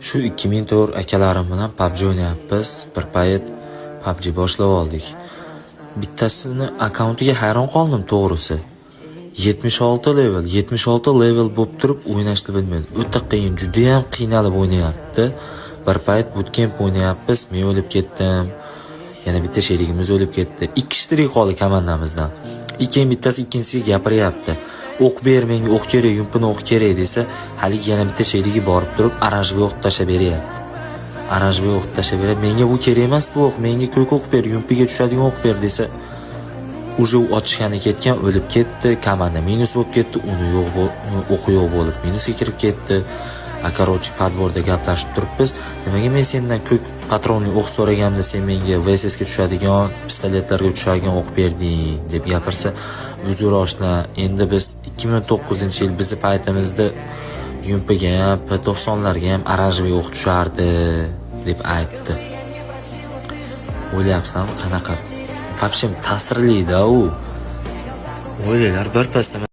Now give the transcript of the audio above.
Shu 2004 akalarim bilan PUBG o'ynayapmiz. Bir payt PUBG boshlab oldik. Bittasini akkauntiga hayron qoldim to'g'risi. 76 level bo'lib turib o'ynashni bilmaydi. O'ta qiyin, juda ham qiynalib o'ynayapti. Bir payt bootcamp o'ynayapmiz. Men o'lib ketdim. Yana bitta sherigimiz o'lib ketdi. 2 kishi tirik qoldi komandamizdan. Bittasi ikkinchisiga gapiryapti. O'q ber, menga o'q kerak, yumpini o'q kerak desa, haligi yana bitta sherigi borib turib, oranjga o'q tashlab beryapti. Oranjga o'q tashlab beryapti. Menga bu kerak emas bu o'q, menga ko'k o'q ber, yumpiga tushadigan o'q ber desa, uje otishgani ketgan, o'lib ketdi. Komanda minus bo'lib ketdi, uni o'qi yo'q bo'lib minusga kirib ketdi. Akorochi padborda gaplashib turibmiz. Nimaga men sendan ko'k patronli o'q so'raganimda sen menga VSS ga tushadigan, pistoletlarga tushadigan o'q berding deb gapirsa, uzr oshna, endi biz 2009-yil bizni paytimizda yumpiga ham, P90larga ham oranjli o'q tushardi deb aytdi. O'ylayapsanmi qanaqa? Вообще ta'sirli-da u. O'ylaylar bir pasda